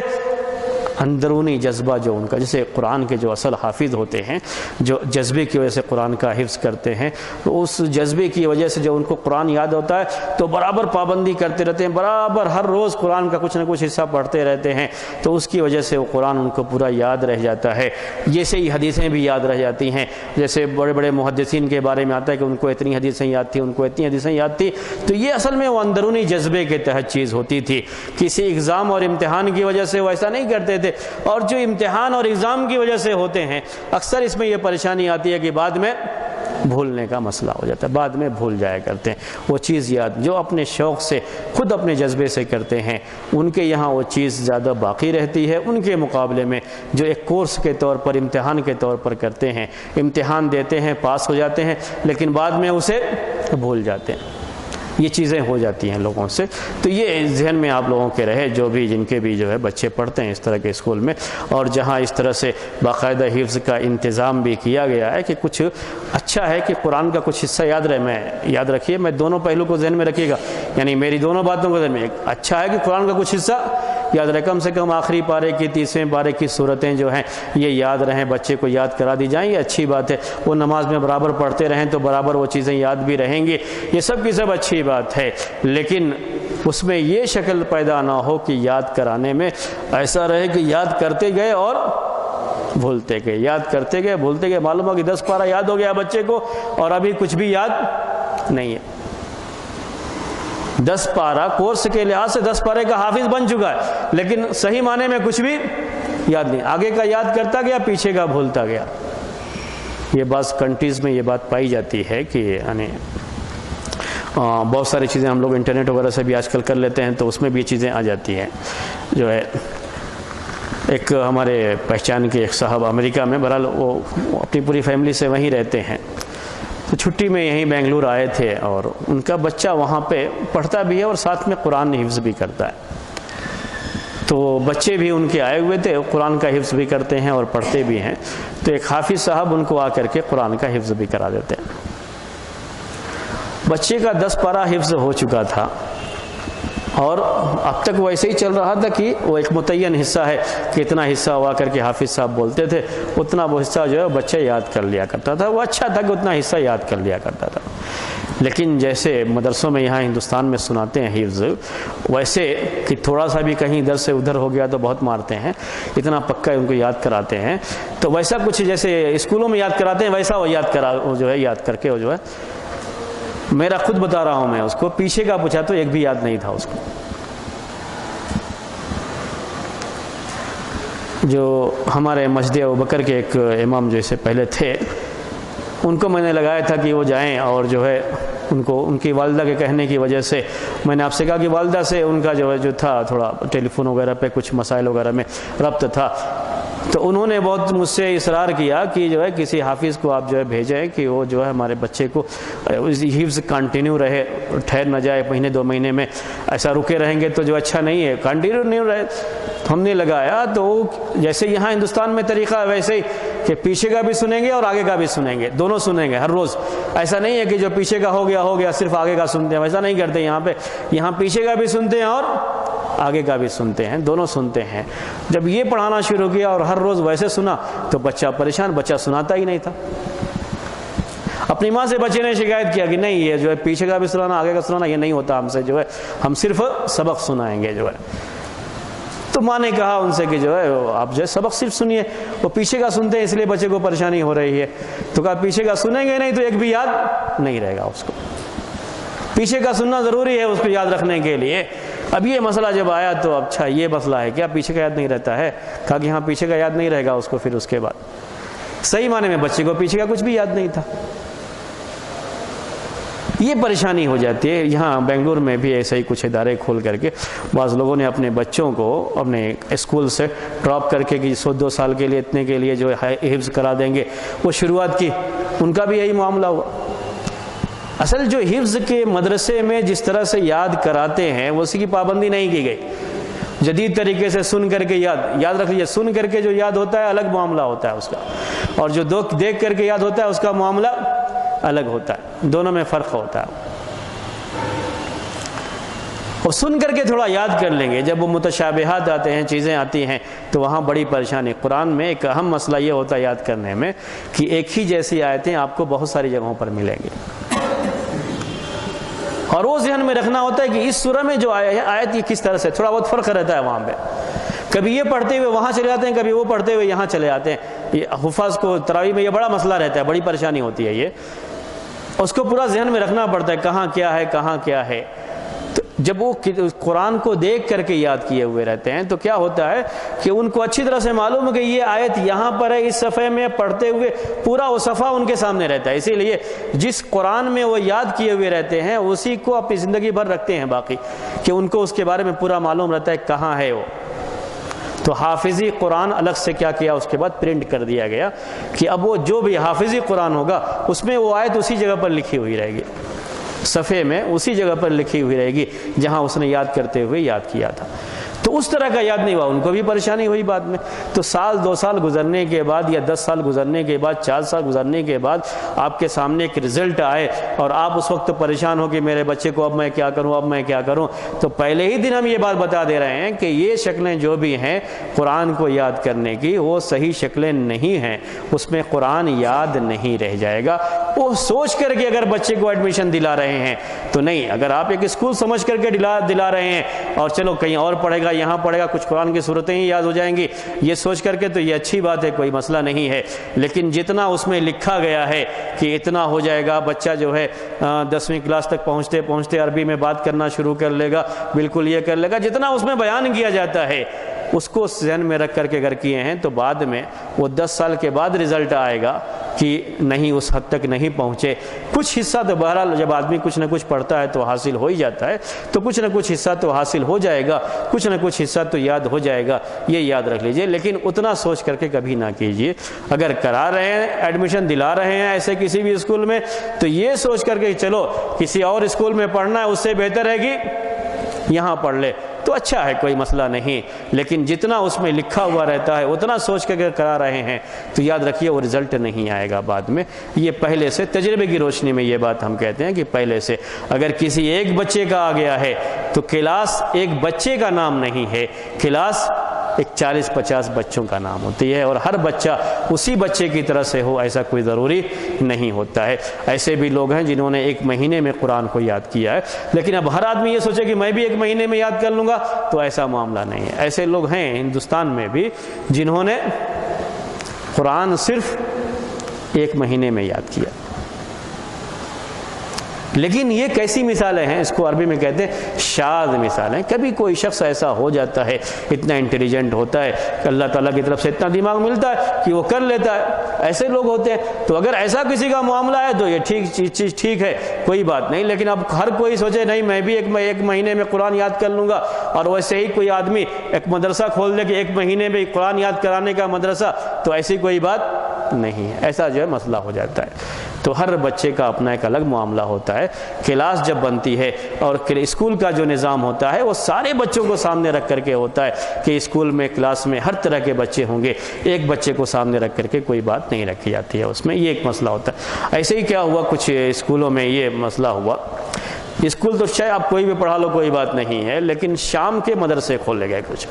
اندرونی جذبہ جو ان کا، جیسے قرآن کے جو اصل حافظ ہوتے ہیں جو جذبے کی وجہ سے قرآن کا حفظ کرتے ہیں، تو اس جذبے کی وجہ سے جو ان کو قرآن یاد ہوتا ہے تو برابر پابندی کرتے رہتے ہیں، برابر ہر روز قرآن کا کچھ نہ کچھ حصہ پڑھتے رہتے ہیں، تو اس کی وجہ سے وہ قرآن ان کو پورا یاد رہ جاتا ہے۔ جیسے ہی حدیثیں بھی یاد رہ جاتی ہیں، جیسے بڑے بڑے محدثین کے بارے میں آتا ہے کہ ان کو اتنی حدیثیں یاد تھی، ان کو اتنی حدیثیں یاد تھی، تو یہ اصل میں وہ اندرونی جذبے کے تحت چیز ہوتی تھی۔ کسی اگزام اور امتحان کی وجہ سے وہ ایسا نہیں کرتے تھے، اور جو امتحان اور اگزام کی وجہ سے ہوتے ہیں اکثر اس میں یہ پریشانی آتی ہے کہ بعد میں بھولنے کا مسئلہ ہو جاتا ہے، بعد میں بھول جایا کرتے ہیں وہ چیز یاد جو اپنے شوق سے خود اپنے جذبے سے کرتے ہیں، ان کے یہاں وہ چیز زیادہ باقی رہتی ہے ان کے مقابلے میں جو ایک کورس کے طور پر امتحان کے طور پر کرتے ہیں، امتحان دیتے ہیں پاس ہو جاتے ہیں لیکن بعد میں اسے بھول جاتے ہیں۔ یہ چیزیں ہو جاتی ہیں لوگوں سے، تو یہ ذہن میں آپ لوگوں کے رہے جو بھی جن کے بھی جو ہے بچے پڑھتے ہیں اس طرح کے اسکول میں، اور جہاں اس طرح سے باقاعدہ حفظ کا انتظام بھی کیا گیا ہے کہ کچھ اچھا ہے کہ قرآن کا کچھ حصہ یاد رہے، میں یاد رکھیے، میں دونوں پہلو کو ذہن میں رکھیے گا، یعنی میری دونوں باتوں کو ذہن میں، ایک اچھا ہے کہ قرآن کا کچھ حصہ یاد رہے، کم سے کم آخری پارے کی 30ویں پارے کی صورتیں جو ہیں یہ یاد رہیں، بچے کو یاد کرا دی جائیں، یہ اچھی بات ہے، وہ نماز میں برابر پڑھتے رہیں تو برابر وہ چیزیں یاد بھی رہیں گی، یہ سب کی سب اچھی بات ہے، لیکن اس میں یہ شکل پیدا نہ ہو کہ یاد کرانے میں ایسا رہے کہ یاد کرتے گئے اور بھولتے گئے، یاد کرتے گئے بھولتے گئے، معلوم ہو کہ 10 پارہ یاد ہو گیا بچے کو اور ابھی کچھ بھی یاد نہیں ہے۔ 10 پارہ کورس کے لحاظ سے 10 پارے کا حافظ بن چکا ہے لیکن صحیح معنی میں کچھ بھی یاد نہیں، آگے کا یاد کرتا گیا پیچھے کا بھولتا گیا۔ یہ بعض کنٹریز میں یہ بات پائی جاتی ہے کہ یعنی بہت ساری چیزیں ہم لوگ انٹرنیٹ وغیرہ سے بھی آج کل کر لیتے ہیں تو اس میں بھی یہ چیزیں آ جاتی ہیں۔ جو ہے ایک ہمارے پہچان کے ایک صاحب امریکہ میں، بہرحال وہ اپنی پوری فیملی سے وہیں رہتے ہیں، تو چھٹی میں یہیں بنگلور آئے تھے اور ان کا بچہ وہاں پہ پڑھتا بھی ہے اور ساتھ میں قرآن حفظ بھی کرتا ہے، تو بچے بھی ان کے آئے ہوئے تھے، قرآن کا حفظ بھی کرتے ہیں اور پڑھتے بھی ہیں، تو ایک حافظ صاحب ان کو آ کر کے قرآن کا حفظ بھی کرا دیتے ہیں۔ بچے کا 10 پارہ حفظ ہو چکا تھا اور اب تک وہ ایسے ہی چل رہا تھا کہ وہ ایک متعین حصہ ہے کہ اتنا حصہ ہوا کر کے حافظ صاحب بولتے تھے، اتنا وہ حصہ جو ہے بچہ یاد کر لیا کرتا تھا، وہ اچھا تھا کہ اتنا حصہ یاد کر لیا کرتا تھا۔ لیکن جیسے مدرسوں میں یہاں ہندوستان میں سناتے ہیں حفظ، ویسے کہ تھوڑا سا بھی کہیں ادھر سے ادھر ہو گیا تو بہت مارتے ہیں، اتنا پکا ان کو یاد کراتے ہیں، تو ویسا کچھ جیسے اسکولوں میں یاد کراتے ہیں ویسا وہ یاد کر کے وہ جو ہے، میرا خود بتا رہا ہوں، میں اس کو پیچھے کا پوچھا تو ایک بھی یاد نہیں تھا اس کو۔ جو ہمارے مسجد ابوبکر کے ایک امام جو اس سے پہلے تھے، ان کو میں نے لگایا تھا کہ وہ جائیں اور جو ہے ان کی والدہ کے کہنے کی وجہ سے میں نے آپ سے کہا کہ والدہ سے ان کا جو تھا تھوڑا ٹیلی فون وغیرہ پہ کچھ مسائل وغیرہ میں ربط تھا، تو انہوں نے بہت مجھ سے اصرار کیا کہ جو ہے کسی حافظ کو آپ جو ہے بھیجیں کہ وہ جو ہے ہمارے بچے کو حفظ کنٹینیو رہے، ٹھہر نہ جائے مہینے 2 مہینے میں، ایسا رکے رہیں گے تو جو اچھا نہیں ہے، کنٹینیو نہیں رہے۔ ہم نے لگایا تو جیسے یہاں ہندوستان میں طریقہ ہے ویسے ہی کہ پیچھے کا بھی سنیں گے اور آگے کا بھی سنیں گے، دونوں سنیں گے ہر روز، ایسا نہیں ہے کہ جو پیچھے کا ہو گیا صرف آگے کا سنتے ہیں، ویسا نہیں کرتے یہاں پہ، یہاں پیچھے کا بھی سنتے ہیں اور آگے کا بھی سنتے ہیں، دونوں سنتے ہیں۔ جب یہ پڑھانا شروع کیا اور ہر روز ویسے سنا تو بچہ پریشان، بچہ سناتا ہی نہیں تھا۔ اپنی ماں سے بچے نے شکایت کیا کہ نہیں یہ جو ہے پیچھے کا بھی سنانا آگے کا سنانا یہ نہیں ہوتا ہم سے، جو ہے ہم صرف سبق سنائیں گے جو ہے۔ تو ماں نے کہا ان سے کہ جو ہے آپ جو ہے سبق صرف سنیے، وہ پیچھے کا سنتے ہیں اس لیے بچے کو پریشانی ہو رہی ہے، تو کہا پیچھے کا سنیں گے نہیں تو ایک بھی یاد نہیں رہے گا اس کو، پیچھے کا سننا ضروری ہے اس کو یاد رکھنے کے لیے۔ اب یہ مسئلہ جب آیا تو اچھا یہ مسئلہ ہے کیا پیچھے کا یاد نہیں رہتا ہے؟ کہا کہ ہاں پیچھے کا یاد نہیں رہے گا اس کو، پھر اس کے بعد صحیح معنی میں بچے کو پیچھے کا کچھ بھی یاد نہیں تھا۔ یہ پریشانی ہو جاتی ہے۔ یہاں بنگلور میں بھی ایسے ہی کچھ ادارے کھول کر کے بعض لوگوں نے اپنے بچوں کو اپنے اسکول سے ڈراپ کر کے کہ 2 سال کے لیے اتنے کے لیے جو ہے حفظ کرا دیں گے، وہ شروعات کی، ان کا بھی یہی معاملہ ہوا۔ اصل جو حفظ کے مدرسے میں جس طرح سے یاد کراتے ہیں وہ اسی کی پابندی نہیں کی گئی، جدید طریقے سے سن کر کے یاد رکھ لیجیے، سن کر کے جو یاد ہوتا ہے الگ معاملہ ہوتا ہے اس کا، اور جو دیکھ کر کے یاد ہوتا ہے اس کا معاملہ الگ ہوتا ہے، دونوں میں فرق ہوتا ہے۔ اور سن کر کے تھوڑا یاد کر لیں گے. جب وہ متشابہات آتے ہیں، چیزیں آتی ہیں، تو وہاں بڑی پریشانی. قرآن میں ایک اہم مسئلہ یہ ہوتا ہے یاد کرنے میں کہ ایک ہی جیسی آیتیں آپ کو بہت ساری جگہوں پر ملیں گی، اور وہ ذہن میں رکھنا ہوتا ہے کہ اس سورہ میں جو آیت یہ کس طرح سے، تھوڑا بہت فرق رہتا ہے وہاں پہ. کبھی یہ پڑھتے ہوئے وہاں چلے جاتے ہیں، کبھی وہ پڑھتے ہوئے یہاں چلے جاتے ہیں. یہ حفاظ کو تراویح میں یہ بڑا مسئلہ رہتا ہے، بڑی پریشانی ہوتی ہے. یہ اس کو پورا ذہن میں رکھنا پڑتا ہے کہاں کیا ہے، کہاں کیا ہے. تو جب وہ قرآن کو دیکھ کر کے یاد کیے ہوئے رہتے ہیں تو کیا ہوتا ہے کہ ان کو اچھی طرح سے معلوم ہے کہ یہ آیت یہاں پر ہے، اس صفحے میں پڑھتے ہوئے پورا وہ صفحہ ان کے سامنے رہتا ہے. اسی لیے جس قرآن میں وہ یاد کیے ہوئے رہتے ہیں اسی کو اپنی زندگی بھر رکھتے ہیں باقی، کہ ان کو اس کے بارے میں پورا معلوم رہتا ہے کہاں ہے وہ. تو حافظی قرآن الگ سے کیا کیا، اس کے بعد پرنٹ کر دیا گیا کہ اب وہ جو بھی حافظی قرآن ہوگا اس میں وہ آیت اسی جگہ پر لکھی ہوئی رہے گی، صفحے میں اسی جگہ پر لکھی ہوئی رہے گی جہاں اس نے یاد کرتے ہوئے یاد کیا تھا. تو اس طرح کا یاد نہیں ہوا، ان کو بھی پریشانی ہوئی بعد میں. تو سال 2 سال گزرنے کے بعد یا 10 سال گزرنے کے بعد 4 سال گزرنے کے بعد آپ کے سامنے ایک رزلٹ آئے اور آپ اس وقت پریشان ہو کہ میرے بچے کو اب میں کیا کروں، اب میں کیا کروں. تو پہلے ہی دن ہم یہ بات بتا دے رہے ہیں کہ یہ شکلیں جو بھی ہیں قرآن کو یاد کرنے کی وہ صحیح شکلیں نہیں ہیں، اس میں قرآن یاد نہیں رہ جائے گا. وہ سوچ کر کے اگر بچے کو ایڈمیشن دلا رہے ہیں تو نہیں، اگر آپ ایک اسکول سمجھ کر کے دلا رہے ہیں اور چلو کہیں اور پڑھے گا، یہاں پڑھے گا، کچھ قرآن کی صورتیں ہی یاد ہو جائیں گی، یہ سوچ کر کے تو یہ اچھی بات ہے، کوئی مسئلہ نہیں ہے. لیکن جتنا اس میں لکھا گیا ہے کہ اتنا ہو جائے گا، بچہ جو ہے 10ویں کلاس تک پہنچتے پہنچتے عربی میں بات کرنا شروع کر لے گا، بالکل یہ کر لے گا، جتنا اس میں بیان کیا جاتا ہے اس کو ذہن میں رکھ کر کے اگر کیے ہیں تو بعد میں وہ 10 سال کے بعد رزلٹ آئے گا کہ نہیں، اس حد تک نہیں پہنچے. کچھ حصہ تو بہرحال جب آدمی کچھ نہ کچھ پڑھتا ہے تو حاصل ہو ہی جاتا ہے، تو کچھ نہ کچھ حصہ تو حاصل ہو جائے گا، کچھ نہ کچھ حصہ تو یاد ہو جائے گا، یہ یاد رکھ لیجئے. لیکن اتنا سوچ کر کے کبھی نہ کیجئے. اگر کرا رہے ہیں، ایڈمیشن دلا رہے ہیں ایسے کسی بھی اسکول میں، تو یہ سوچ کر کے چلو کسی اور اسکول میں پڑھنا ہے، اس سے بہتر ہے کہ یہاں پڑھ لے، تو اچھا ہے، کوئی مسئلہ نہیں. لیکن جتنا اس میں لکھا ہوا رہتا ہے اتنا سوچ کر کرا رہے ہیں تو یاد رکھیے وہ رزلٹ نہیں آئے گا بعد میں. یہ پہلے سے تجربے کی روشنی میں یہ بات ہم کہتے ہیں کہ پہلے سے اگر کسی ایک بچے کا آ گیا ہے تو کلاس ایک بچے کا نام نہیں ہے، کلاس ایک 40-50 بچوں کا نام ہوتی ہے، اور ہر بچہ اسی بچے کی طرح سے ہو ایسا کوئی ضروری نہیں ہوتا ہے. ایسے بھی لوگ ہیں جنہوں نے 1 مہینے میں قرآن کو یاد کیا ہے، لیکن اب ہر آدمی یہ سوچے کہ میں بھی 1 مہینے میں یاد کر لوں گا، تو ایسا معاملہ نہیں ہے. ایسے لوگ ہیں ہندوستان میں بھی جنہوں نے قرآن صرف 1 مہینے میں یاد کیا. لیکن یہ کیسی مثالیں ہیں، اس کو عربی میں کہتے ہیں شاذ مثالیں. کبھی کوئی شخص ایسا ہو جاتا ہے، اتنا انٹیلیجنٹ ہوتا ہے کہ اللہ تعالیٰ کی طرف سے اتنا دماغ ملتا ہے کہ وہ کر لیتا ہے، ایسے لوگ ہوتے ہیں. تو اگر ایسا کسی کا معاملہ ہے تو یہ چیز ٹھیک ہے، کوئی بات نہیں. لیکن اب ہر کوئی سوچے نہیں میں بھی 1 مہینے میں قرآن یاد کر لوں گا، اور ویسے ہی کوئی آدمی ایک مدرسہ کھول دے کہ 1 مہینے میں قرآن یاد کرانے کا مدرسہ، تو ایسی کوئی بات نہیں ہے. ایسا جو ہے مسئلہ ہو جاتا ہے. تو ہر بچے کا اپنا ایک الگ معاملہ ہوتا ہے. کلاس جب بنتی ہے اور اسکول کا جو نظام ہوتا ہے وہ سارے بچوں کو سامنے رکھ کر کے ہوتا ہے کہ اسکول میں کلاس میں ہر طرح کے بچے ہوں گے، ایک بچے کو سامنے رکھ کر کے کوئی بات نہیں رکھی جاتی ہے اس میں. یہ ایک مسئلہ ہوتا ہے. ایسے ہی کیا ہوا، کچھ اسکولوں میں یہ مسئلہ ہوا. اسکول تو چاہے آپ کوئی بھی پڑھا لو کوئی بات نہیں ہے، لیکن شام کے مدرسے کھولے گئے کچھ،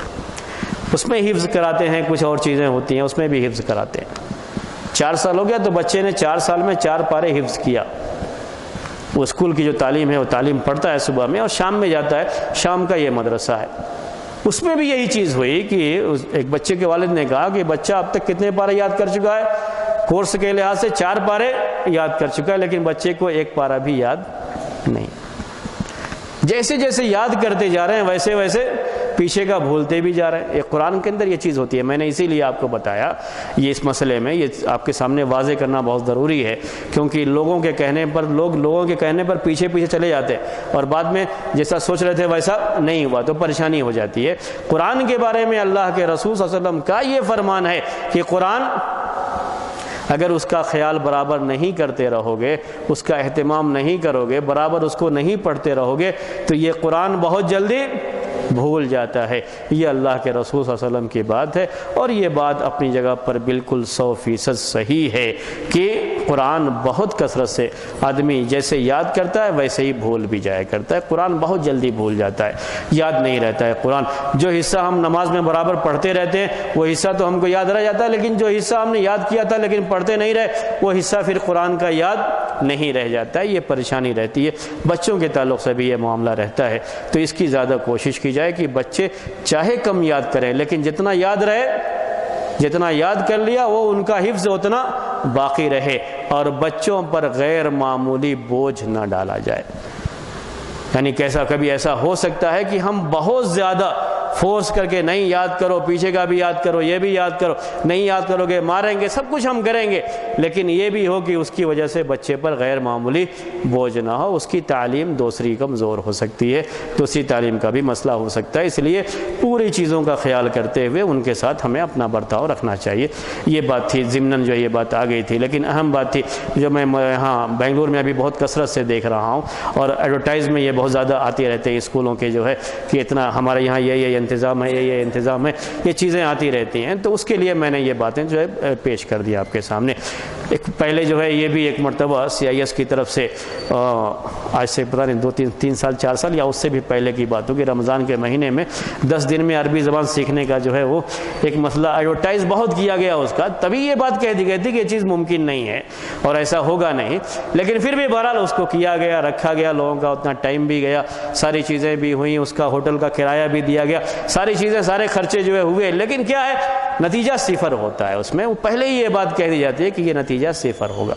اس میں حفظ کراتے ہیں، کچھ اور چیزیں ہوتی ہیں اس میں بھی حفظ کراتے ہیں. 4 سال ہو گیا تو بچے نے 4 سال میں 4 پارے حفظ کیا. وہ اسکول کی جو تعلیم ہے وہ تعلیم پڑھتا ہے صبح میں اور شام میں جاتا ہے، شام کا یہ مدرسہ ہے. اس میں بھی یہی چیز ہوئی کہ ایک بچے کے والد نے کہا کہ بچہ اب تک کتنے پارے یاد کر چکا ہے؟ کورس کے لحاظ سے 4 پارے یاد کر چکا ہے، لیکن بچے کو 1 پارہ بھی یاد نہیں. جیسے جیسے یاد کرتے جا رہے ہیں ویسے ویسے پیچھے کا بھولتے بھی جا رہے ہیں. ایک قرآن کے اندر یہ چیز ہوتی ہے. میں نے اسی لیے آپ کو بتایا یہ اس مسئلے میں یہ آپ کے سامنے واضح کرنا بہت ضروری ہے، کیونکہ لوگوں کے کہنے پر پیچھے چلے جاتے ہیں اور بعد میں جیسا سوچ رہے تھے ویسا نہیں ہوا تو پریشانی ہو جاتی ہے. قرآن کے بارے میں اللہ کے رسول صلی اللہ علیہ وسلم کا یہ فرمان ہے کہ قرآن اگر اس کا خیال برابر نہیں کرتے رہو گے، اس کا اہتمام نہیں کرو گے، برابر اس کو نہیں پڑھتے رہو گے، تو یہ قرآن بہت جلدی بھول جاتا ہے. یہ اللہ کے رسول صلی اللہ علیہ وسلم کی بات ہے، اور یہ بات اپنی جگہ پر بالکل 100% صحیح ہے کہ قرآن بہت کثرت سے آدمی جیسے یاد کرتا ہے ویسے ہی بھول بھی جایا کرتا ہے۔ قرآن بہت جلدی بھول جاتا ہے، یاد نہیں رہتا ہے قرآن۔ جو حصہ ہم نماز میں برابر پڑھتے رہتے ہیں وہ حصہ تو ہم کو یاد رہ جاتا ہے، لیکن جو حصہ ہم نے یاد کیا تھا لیکن پڑھتے نہیں رہے وہ حصہ پھر قرآن کا یاد نہیں رہ جاتا ہے۔ یہ پریشانی رہتی ہے، بچوں کے تعلق سے بھی یہ معاملہ رہتا ہے۔ تو اس کی زیادہ کوشش کی جائے کہ بچے چاہے کم یاد کریں لیکن جتنا یاد رہے، جتنا یاد کر لیا وہ ان کا حفظ اتنا باقی رہے، اور بچوں پر غیر معمولی بوجھ نہ ڈالا جائے۔ یعنی کبھی ایسا ہو سکتا ہے کہ ہم بہت زیادہ فورس کر کے نہیں یاد کرو، پیچھے کا بھی یاد کرو، یہ بھی یاد کرو، نہیں یاد کرو گے ماریں گے، سب کچھ ہم کریں گے، لیکن یہ بھی ہو کہ اس کی وجہ سے بچے پر غیر معمولی بوجھ نہ ہو، اس کی تعلیم دوسری کمزور ہو سکتی ہے، دوسری تعلیم کا بھی مسئلہ ہو سکتا ہے۔ اس لیے پوری چیزوں کا خیال کرتے ہوئے ان کے ساتھ ہمیں اپنا برتاؤ رکھنا چاہیے۔ یہ بات تھی ضمناً جو یہ بات آ گئی تھی، لیکن اہم بات تھی جو میں یہاں بنگلور میں ابھی بہت کثرت سے دیکھ رہا ہوں، اور ایڈورٹائز میں یہ بہت زیادہ آتی رہتے ہیں اسکولوں کے جو ہے کہ اتنا ہمارے یہاں یہ انتظام ہے، یہ انتظام ہے، یہ چیزیں آتی رہتی ہیں۔ تو اس کے لیے میں نے یہ باتیں جو ہے پیش کر دیا آپ کے سامنے۔ ایک پہلے جو ہے یہ بھی ایک مرتبہ CIS کی طرف سے آج سے پتہ نہیں 3 سال 4 سال یا اس سے بھی پہلے کی بات ہوگی، رمضان کے مہینے میں 10 دن میں عربی زبان سیکھنے کا جو ہے وہ ایک مسئلہ ایڈورٹائز بہت کیا گیا اس کا، تبھی یہ بات کہہ دی گئی تھی کہ یہ چیز ممکن نہیں ہے اور ایسا ہوگا نہیں، لیکن پھر بھی بہرحال اس کو کیا گیا، رکھا گیا، لوگوں کا اتنا ٹائم بھی گیا، ساری چیزیں بھی ہوئیں، اس کا ہوٹل کا کرایہ بھی دیا گیا، ساری چیزیں سارے خرچے جو ہے ہوئے، لیکن کیا ہے نتیجہ صفر ہوتا ہے اس میں۔ وہ پہلے ہی یہ بات کہہ دی جاتی ہے کہ یہ نتیجہ صفر ہوگا،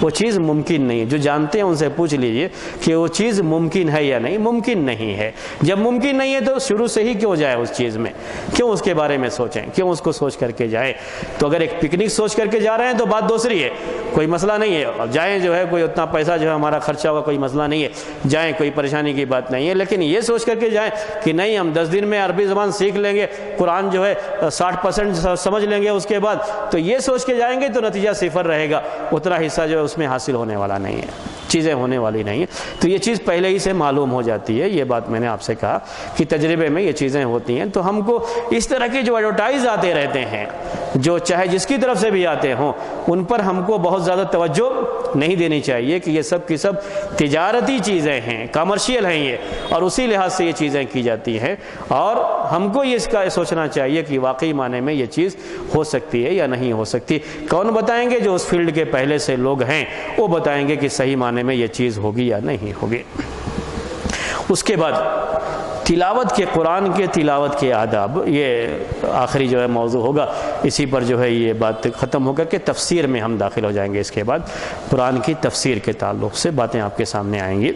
وہ چیز ممکن نہیں ہے۔ جو جانتے ہیں ان سے پوچھ لیجئے کہ وہ چیز ممکن ہے یا نہیں، ممکن نہیں ہے۔ جب ممکن نہیں ہے تو شروع سے ہی کیوں جائے اس چیز میں، کیوں اس کے بارے میں سوچیں، کیوں اس کو سوچ کر کے جائیں۔ تو اگر ایک پکنک سوچ کر کے جا رہے ہیں تو بات دوسری ہے، کوئی مسئلہ نہیں ہے، اب جائیں جو ہے کوئی اتنا پیسہ جو ہے ہمارا خرچہ ہوگا، کوئی مسئلہ نہیں ہے، جائیں، کوئی پریشانی کی بات نہیں ہے، لیکن یہ سوچ کر کے جائیں کہ نہیں ہم 10 دن میں عربی زبان سیکھ لیں گے، قرآن جو ہے 60% سمجھ لیں گے اس کے بعد، تو یہ سوچ کے جائیں گے تو نتیجہ صفر رہے گا، اتنا حصہ جو ہے اس میں حاصل ہونے والا نہیں ہے، چیزیں ہونے والی نہیں ہیں۔ تو یہ چیز پہلے ہی سے معلوم ہو جاتی ہے، یہ بات میں نے آپ سے کہا کہ تجربے میں یہ چیزیں ہوتی ہیں۔ تو ہم کو اس طرح کے جو ایڈورٹائز آتے رہتے ہیں، جو چاہے جس کی طرف سے بھی آتے ہوں، ان پر ہم کو بہت زیادہ توجہ نہیں دینی چاہیے کہ یہ سب کی سب تجارتی چیزیں ہیں، کامرشیل ہیں یہ، اور اسی لحاظ سے یہ چیزیں کی جاتی ہیں، اور ہم کو یہ اس کا سوچنا چاہیے کہ واقعی معنی میں یہ چیز ہو سکتی ہے یا نہیں ہو سکتی۔ کون بتائیں گے؟ جو اس فیلڈ کے پہلے سے لوگ ہیں وہ بتائیں گے کہ صحیح معنی میں یہ چیز ہوگی یا نہیں ہوگی۔ اس کے بعد تلاوت کے، قرآن کے تلاوت کے آداب، یہ آخری جو ہے موضوع ہوگا، اسی پر جو ہے یہ بات ختم ہو کر کے تفسیر میں ہم داخل ہو جائیں گے۔ اس کے بعد قرآن کی تفسیر کے تعلق سے باتیں آپ کے سامنے آئیں گی۔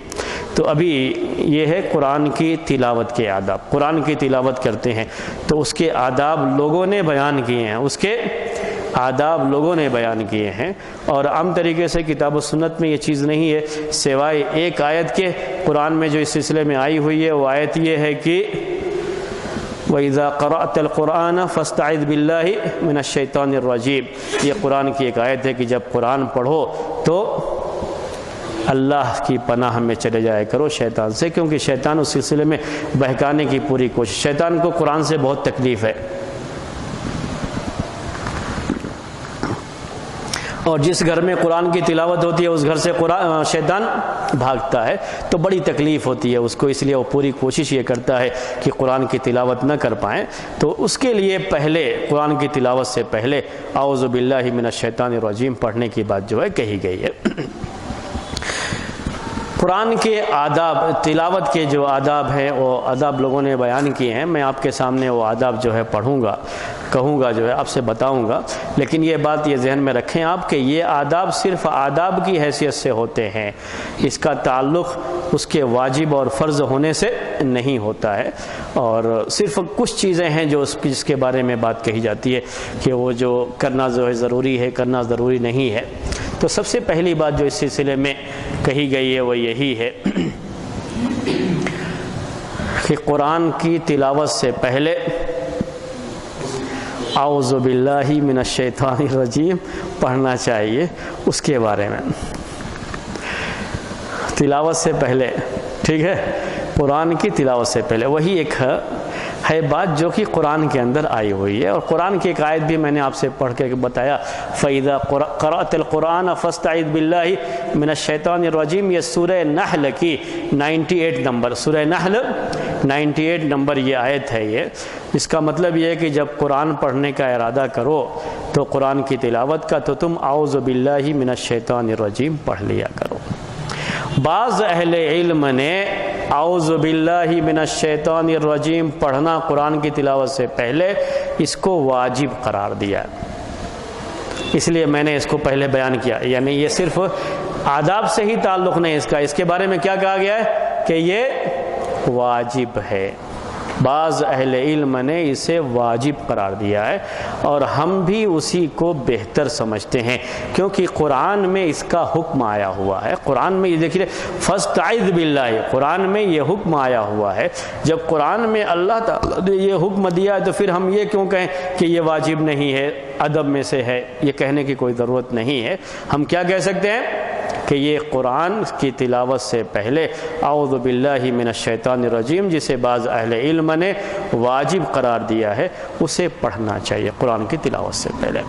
تو ابھی یہ ہے قرآن کی تلاوت کے آداب۔ قرآن کی تلاوت کرتے ہیں تو اس کے آداب لوگوں نے بیان کیے ہیں، اس کے آداب لوگوں نے بیان کیے ہیں، اور عام طریقے سے کتاب و سنت میں یہ چیز نہیں ہے، سوائے ایک آیت کے قرآن میں جو اس سلسلے میں آئی ہوئی ہے، وہ آیت یہ ہے کہ وَإِذَا قَرَأْتَ الْقُرْآنَ فَاسْتَعِذْ بِاللَّهِ مِنَ الشَّيْطَانِ الرَّجِيمِ۔ یہ قرآن کی ایک آیت ہے کہ جب قرآن پڑھو تو اللہ کی پناہ میں چلے جائے کرو شیطان سے، کیونکہ شیطان اس سلسلے میں بہکانے کی پوری کوشش، شیطان کو قرآن سے بہت تکلیف ہے، اور جس گھر میں قرآن کی تلاوت ہوتی ہے اس گھر سے شیطان بھاگتا ہے، تو بڑی تکلیف ہوتی ہے اس کو، اس لیے وہ پوری کوشش یہ کرتا ہے کہ قرآن کی تلاوت نہ کر پائیں۔ تو اس کے لیے پہلے قرآن کی تلاوت سے پہلے اعوذ باللہ من الشیطان الرجیم پڑھنے کی بات جو ہے کہی گئی ہے۔ قرآن کے آداب، تلاوت کے جو آداب ہیں وہ آداب لوگوں نے بیان کیے ہیں، میں آپ کے سامنے وہ آداب جو ہے پڑھوں گا، کہوں گا، جو ہے آپ سے بتاؤں گا، لیکن یہ بات یہ ذہن میں رکھیں آپ کہ یہ آداب صرف آداب کی حیثیت سے ہوتے ہیں، اس کا تعلق اس کے واجب اور فرض ہونے سے نہیں ہوتا ہے، اور صرف کچھ چیزیں ہیں جو جس کے بارے میں بات کہی جاتی ہے کہ وہ جو کرنا جو ہے ضروری ہے، کرنا ضروری نہیں ہے۔ تو سب سے پہلی بات جو اس سلسلے میں کہی گئی ہے وہ یہی ہے کہ قرآن کی تلاوت سے پہلے اعوذ باللہ من الشیطان الرجیم پڑھنا چاہیے۔ اس کے بارے میں تلاوت سے پہلے، ٹھیک ہے، قرآن کی تلاوت سے پہلے، وہی ایک ہے بات جو کہ قرآن کے اندر آئی ہوئی ہے، اور قرآن کی ایک آیت بھی میں نے آپ سے پڑھ کے بتایا، فَإِذَا قَرَأْتَ الْقُرْآنَ فَاسْتَعِذْ بِاللَّهِ مِنَ الشَّيْطَانِ الرَّجِيمِ، یہ سورہ نحل کی 98 نمبر، سورہ نحل 98 نمبر یہ آیت ہے۔ یہ اس کا مطلب یہ ہے کہ جب قرآن پڑھنے کا ارادہ کرو تو قرآن کی تلاوت کا تو تم اعوذ باللہ من الشیطان الرجیم پڑھ لیا کرو۔ بعض اہل علم نے اعوذ باللہ من الشیطان الرجیم پڑھنا قرآن کی تلاوت سے پہلے اس کو واجب قرار دیا، اس لیے میں نے اس کو پہلے بیان کیا، یعنی یہ صرف آداب سے ہی تعلق نہیں اس کا، اس کے بارے میں کیا کہا گیا ہے کہ یہ واجب ہے۔ بعض اہل علم نے اسے واجب قرار دیا ہے، اور ہم بھی اسی کو بہتر سمجھتے ہیں، کیونکہ قرآن میں اس کا حکم آیا ہوا ہے۔ قرآن میں یہ دیکھیے فاستعذ باللہ، قرآن میں یہ حکم آیا ہوا ہے۔ جب قرآن میں اللہ تعالیٰ نے یہ حکم دیا ہے تو پھر ہم یہ کیوں کہیں کہ یہ واجب نہیں ہے، ادب میں سے ہے، یہ کہنے کی کوئی ضرورت نہیں ہے۔ ہم کیا کہہ سکتے ہیں کہ یہ قرآن کی تلاوت سے پہلے اعوذ باللہ من الشیطان الرجیم جسے بعض اہل علم نے واجب قرار دیا ہے اسے پڑھنا چاہیے قرآن کی تلاوت سے پہلے۔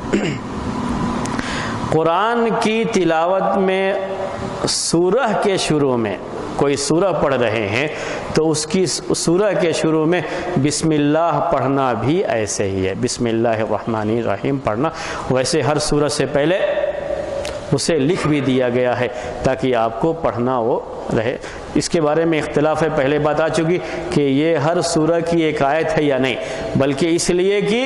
قرآن کی تلاوت میں سورہ کے شروع میں کوئی سورہ پڑھ رہے ہیں تو اس کی سورہ کے شروع میں بسم اللہ پڑھنا بھی ایسے ہی ہے، بسم اللہ الرحمن الرحیم پڑھنا۔ ویسے ہر سورہ سے پہلے اسے لکھ بھی دیا گیا ہے تاکہ آپ کو پڑھنا وہ رہے۔ اس کے بارے میں اختلاف ہے، پہلے بات آ چکی کہ یہ ہر سورہ کی ایک آیت ہے یا نہیں، بلکہ اس لیے کہ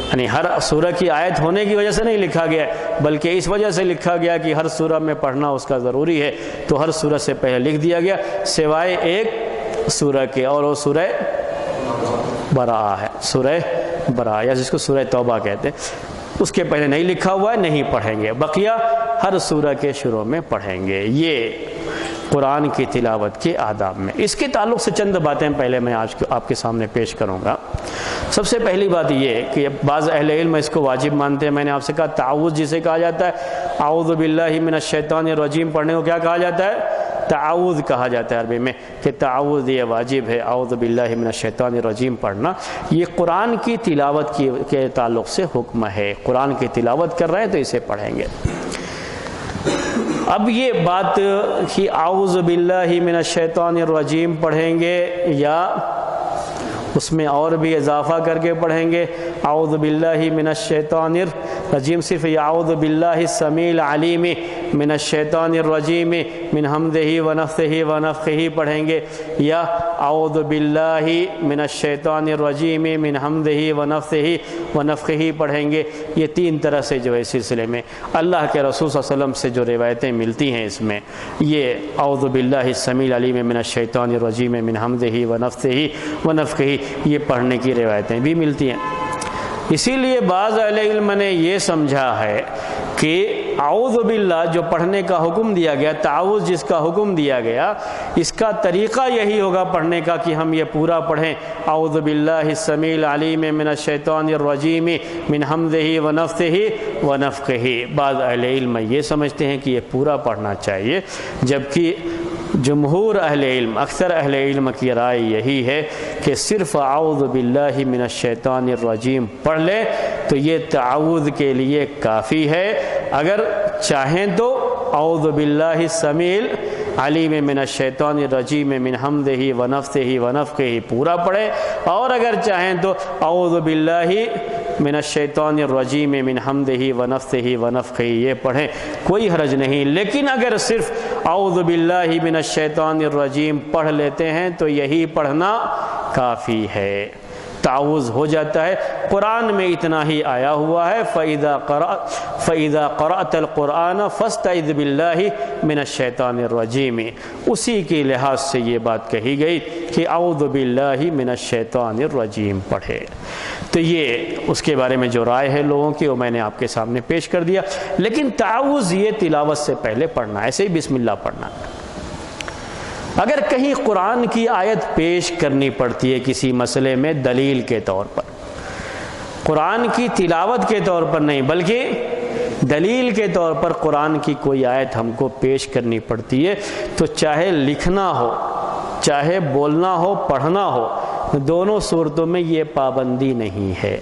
یعنی ہر سورہ کی آیت ہونے کی وجہ سے نہیں لکھا گیا، بلکہ اس وجہ سے لکھا گیا کہ ہر سورہ میں پڑھنا اس کا ضروری ہے، تو ہر سورہ سے پہلے لکھ دیا گیا سوائے ایک سورہ کے، اور وہ سورہ براءہ ہے، سورہ براءہ یا جس کو سورہ توبہ کہتے ہیں، اس کے پہلے نہیں لکھا ہوا ہے، نہیں پڑھیں گے، بقیہ ہر سورہ کے شروع میں پڑھیں گے۔ یہ قرآن کی تلاوت کے آداب میں اس کے تعلق سے چند باتیں پہلے میں آج آپ کے سامنے پیش کروں گا۔ سب سے پہلی بات یہ کہ بعض اہل علم اس کو واجب مانتے ہیں۔ میں نے آپ سے کہا تعوذ جسے کہا جاتا ہے، اعوذ باللہ من الشیطان الرجیم پڑھنے کو کیا کہا جاتا ہے؟ تعوذ کہا جاتا ہے عربی میں، کہ تعوذ یہ واجب ہے، اعوذ باللہ من الشیطان الرجیم پڑھنا۔ یہ قرآن کی تلاوت کے تعلق سے حکم ہے، قرآن کی تلاوت کر رہے ہیں تو اسے پڑھیں گے۔ اب یہ بات کہ اعوذ باللہ من الشیطان الرجیم پڑھیں گے یا اس میں اور بھی اضافہ کر کے پڑھیں گے، اعوذ باللہ من الشیطان الرجیم صرف یہ اعوذ باللہ السمیع العلیم من الشیطان الرجیم من حمدہ ونفثہ ونفخہ پڑھیں گے، یا اعوذ باللہ من الشیطان الرجیم من حمدہ ونفثہ ونفخہ پڑھیں گے۔ یہ تین طرح سے جو ہے سلسلے میں اللہ کے رسول صلی اللہ علیہ وسلم سے جو روایتیں ملتی ہیں، اس میں یہ اعوذ باللہ السمیع العلیم من الشیطان الرجیم من حمدہ ونفثہ ونفخہ یہ پڑھنے کی روایتیں بھی ملتی ہیں۔ اسی لیے بعض اہل علم نے یہ سمجھا ہے کہ اعوذ باللہ جو پڑھنے کا حکم دیا گیا، تعوذ جس کا حکم دیا گیا، اس کا طریقہ یہی ہوگا پڑھنے کا کہ ہم یہ پورا پڑھیں، اعوذ باللہ السمیع العلیم من الشیطان الرجیم من حمدہ ونفثہ ونفخہ۔ بعض اہل علم یہ سمجھتے ہیں کہ یہ پورا پڑھنا چاہیے، جبکہ جمہور اہل علم، اکثر اہل علم کی رائے یہی ہے کہ صرف اعوذ باللہ من الشیطان الرجیم پڑھ لے تو یہ تعوذ کے لیے کافی ہے۔ اگر چاہیں تو اعوذ باللہ السمیع العلیم من الشیطان الرجیم من حمدہ ونفثہ ونفخہ پورا پڑھیں، اور اگر چاہیں تو اعوذ باللہ من الشیطان الرجیم من حمدہ ونفثہ ونفخہ یہ پڑھیں، کوئی حرج نہیں۔ لیکن اگر صرف اعوذ باللہ من الشیطان الرجیم پڑھ لیتے ہیں تو یہی پڑھنا کافی ہے، تعوذ ہو جاتا ہے۔ قرآن میں اتنا ہی آیا ہوا ہے، فَإِذَا قَرَأْتَ الْقُرْآنَ فَاسْتَعِذْ بِاللَّهِ مِنَ الشَّيْطَانِ الرَّجِيمِ، اسی کی لحاظ سے یہ بات کہی گئی کہ اعوذ باللہ من الشیطان الرجیم پڑھے۔ تو یہ اس کے بارے میں جو رائے ہے لوگوں کی وہ میں نے آپ کے سامنے پیش کر دیا۔ لیکن تعوذ یہ تلاوت سے پہلے پڑھنا، ایسے ہی بسم اللہ پڑھنا۔ اگر کہیں قرآن کی آیت پیش کرنی پڑتی ہے کسی مسئلے میں دلیل کے طور پر، قرآن کی تلاوت کے طور پر نہیں بلکہ دلیل کے طور پر قرآن کی کوئی آیت ہم کو پیش کرنی پڑتی ہے، تو چاہے لکھنا ہو، چاہے بولنا ہو، پڑھنا ہو، دونوں صورتوں میں یہ پابندی نہیں ہے،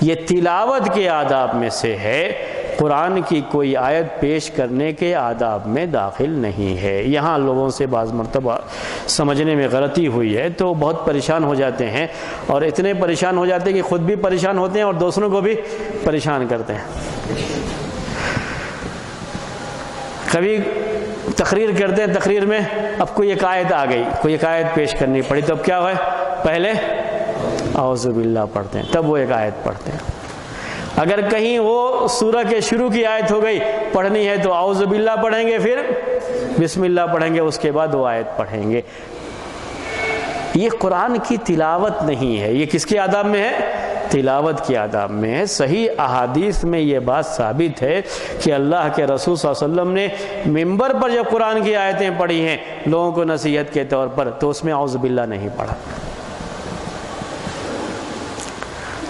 یہ تلاوت کے آداب میں سے ہے، قرآن کی کوئی آیت پیش کرنے کے آداب میں داخل نہیں ہے۔ یہاں لوگوں سے بعض مرتبہ سمجھنے میں غلطی ہوئی ہے تو بہت پریشان ہو جاتے ہیں، اور اتنے پریشان ہو جاتے ہیں کہ خود بھی پریشان ہوتے ہیں اور دوسروں کو بھی پریشان کرتے ہیں۔ کبھی تقریر کرتے ہیں، تقریر میں اب کوئی ایک آیت آ گئی، کوئی ایک آیت پیش کرنی پڑی، تو اب کیا ہوئے؟ پہلے اعوذ باللہ پڑھتے ہیں، تب وہ ایک آیت پڑھتے ہیں۔ اگر کہیں وہ سورہ کے شروع کی آیت ہو گئی پڑھنی ہے تو اعوذ باللہ پڑھیں گے، پھر بسم اللہ پڑھیں گے، اس کے بعد وہ آیت پڑھیں گے۔ یہ قرآن کی تلاوت نہیں ہے، یہ کس کے آداب میں ہے؟ تلاوت کے آداب میں ہے۔ صحیح احادیث میں یہ بات ثابت ہے کہ اللہ کے رسول صلی اللہ علیہ وسلم نے منبر پر جب قرآن کی آیتیں پڑھی ہیں لوگوں کو نصیحت کے طور پر، تو اس میں اعوذ باللہ نہیں پڑھا۔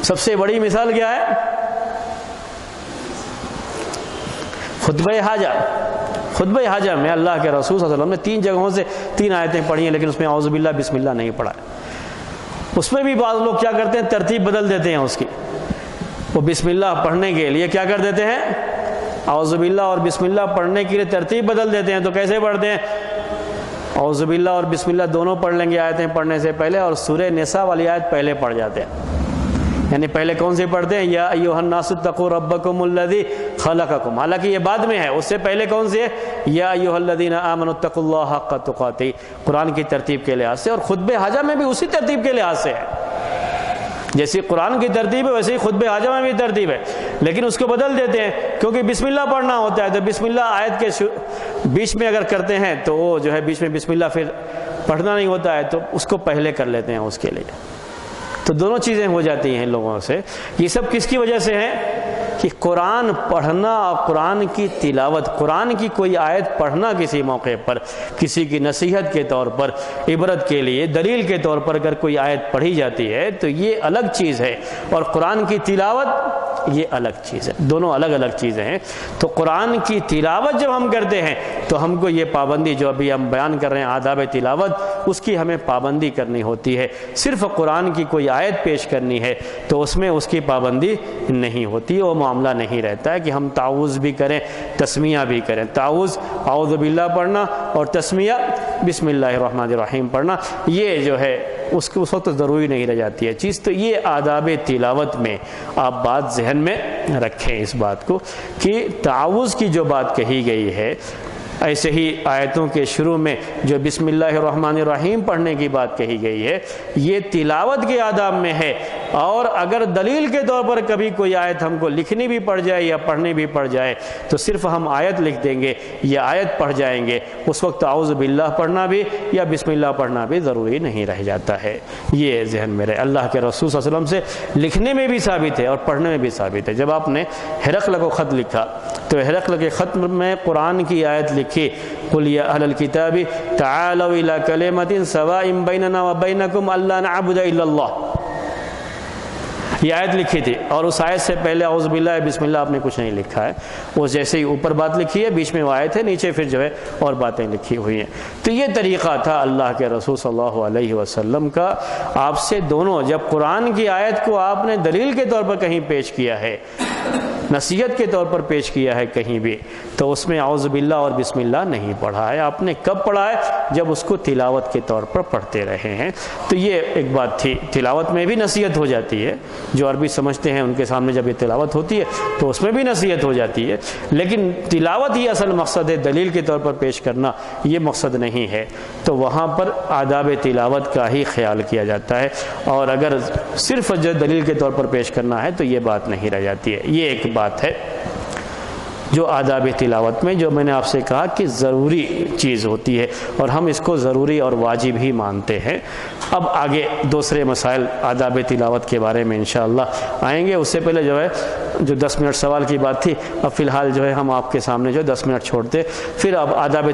سب سے بڑی مثال کیا ہے؟ خطبہ حاجہ۔ خطبہ حاجہ میں اللہ کے رسول صلی اللہ علیہ وسلم نے 3 جگہوں سے 3 آیتیں پڑھی ہیں، لیکن اس میں اعوذ باللہ بسم اللہ نہیں پڑھا۔ اس میں بھی بعض لوگ کیا کرتے ہیں؟ ترتیب بدل دیتے ہیں اس کی۔ وہ بسم اللہ پڑھنے کے لیے کیا کر دیتے ہیں؟ اعوذ باللہ اور بسم اللہ پڑھنے کے لیے ترتیب بدل دیتے ہیں۔ تو کیسے پڑھتے ہیں؟ اعوذ باللہ اور بسم اللہ دونوں پڑھ لیں گے آیتیں پڑھنے سے پہلے، اور سورہ نساء والی آیت پہلے پڑھ جاتے ہیں۔ یعنی پہلے کون سی پڑھتے ہیں؟ یا ایھا الناس اتقوا ربکم الذی خلقکم، حالانکہ یہ بعد میں ہے، اس سے پہلے کون سی ہے؟ یا ایھا الذین آمنوا اتقوا اللہ حق تقاتہ، قرآن کی ترتیب کے لحاظ سے۔ اور خطبہ حاجہ میں بھی اسی ترتیب کے لحاظ سے ہے، جیسی قرآن کی ترتیب ہے ویسے ہی خطبہ حاجہ میں بھی ترتیب ہے، لیکن اس کو بدل دیتے ہیں کیونکہ بسم اللہ پڑھنا ہوتا ہے، تو بسم اللہ آیت کے بیچ میں اگر کرتے ہیں تو وہ جو ہے بیچ میں بسم اللہ پھر پڑھنا نہیں ہوتا ہے، تو اس کو پہلے کر لیتے ہیں اس کے لیے۔ تو دونوں چیزیں ہو جاتی ہیں لوگوں سے۔ یہ سب کس کی وجہ سے ہے؟ کہ قرآن پڑھنا اور قرآن کی تلاوت، قرآن کی کوئی آیت پڑھنا کسی موقع پر، کسی کی نصیحت کے طور پر، عبرت کے لیے، دلیل کے طور پر اگر کوئی آیت پڑھی جاتی ہے تو یہ الگ چیز ہے، اور قرآن کی تلاوت یہ الگ چیز ہے، دونوں الگ الگ چیزیں ہیں۔ تو قرآن کی تلاوت جب ہم کرتے ہیں تو ہم کو یہ پابندی جو ابھی ہم بیان کر رہے ہیں آداب تلاوت، اس کی ہمیں پابندی کرنی ہوتی ہے۔ صرف قرآن کی کوئی آیت پیش کرنی ہے تو اس میں اس کی پابندی نہیں ہوتی، وہ معاملہ نہیں رہتا ہے کہ ہم تعوذ بھی کریں، تسمیہ بھی کریں۔ تعوذ اعوذ باللہ پڑھنا اور تسمیہ بسم اللہ الرحمن الرحیم پڑھنا، یہ جو ہے اس وقت ضروری نہیں رہ جاتی ہے چیز۔ تو یہ آداب تلاوت میں آپ بات ذہن میں رکھیں اس بات کو کہ تعوذ کی جو بات کہی گئی ہے، ایسے ہی آیتوں کے شروع میں جو بسم اللہ الرحمن الرحیم پڑھنے کی بات کہی گئی ہے، یہ تلاوت کے آداب میں ہے۔ اور اگر دلیل کے طور پر کبھی کوئی آیت ہم کو لکھنی بھی پڑ جائے یا پڑھنی بھی پڑ جائے تو صرف ہم آیت لکھ دیں گے یا آیت پڑھ جائیں گے، اس وقت اعوذ باللہ پڑھنا بھی یا بسم اللہ پڑھنا بھی ضروری نہیں رہ جاتا ہے۔ یہ ذہن میں رہے۔ اللہ کے رسول صلی اللہ علیہ وسلم سے لکھنے میں بھی ثابت ہے اور پڑھنے میں بھی ثابت ہے۔ جب آپ نے ہرقل کو خط لکھا تو ہرقل کے خط میں قرآن کی آیت لکھی، قل یا اہل الکتاب تعالوا الی کلمۃ سواء بیننا وبینکم الا نعبد الا اللہ، یہ آیت لکھی تھی، اور اس آیت سے پہلے اعوذ باللہ بسم اللہ آپ نے کچھ نہیں لکھا ہے۔ وہ جیسے ہی اوپر بات لکھی ہے بیچ میں وہ آیت ہے، نیچے پھر جو ہے اور باتیں لکھی ہوئی ہیں۔ تو یہ طریقہ تھا اللہ کے رسول صلی اللہ علیہ وسلم کا۔ آپ سے دونوں، جب قرآن کی آیت کو آپ نے دلیل کے طور پر کہیں پیش کیا ہے، نصیحت کے طور پر پیش کیا ہے کہیں بھی، تو اس میں اعوذ باللہ اور بسم اللہ نہیں پڑھا ہے۔ آپ نے کب پڑھا ہے؟ جب اس کو تلاوت کے طور پر پڑھتے رہے ہیں۔ تو یہ ایک بات تھی۔ تلاوت میں بھی نصیحت ہو جاتی ہے، جو عربی سمجھتے ہیں ان کے سامنے جب یہ تلاوت ہوتی ہے تو اس میں بھی نصیحت ہو جاتی ہے، لیکن تلاوت ہی اصل مقصد ہے، دلیل کے طور پر پیش کرنا یہ مقصد نہیں ہے۔ تو وہاں پر آداب تلاوت کا ہی خیال کیا جاتا ہے، اور اگر صرف جو دلیل کے طور پر پیش کرنا ہے تو یہ بات نہیں رہ جاتی ہے۔ یہ ایک بات ہے جو آداب تلاوت میں، جو میں نے آپ سے کہا کہ ضروری چیز ہوتی ہے اور ہم اس کو ضروری اور واجب ہی مانتے ہیں۔ اب آگے دوسرے مسائل آداب تلاوت کے بارے میں انشاءاللہ آئیں گے۔ اس سے پہلے جو ہے جو 10 منٹ سوال کی بات تھی، اب فی الحال جو ہے ہم آپ کے سامنے جو 10 منٹ چھوڑتے، پھر اب آداب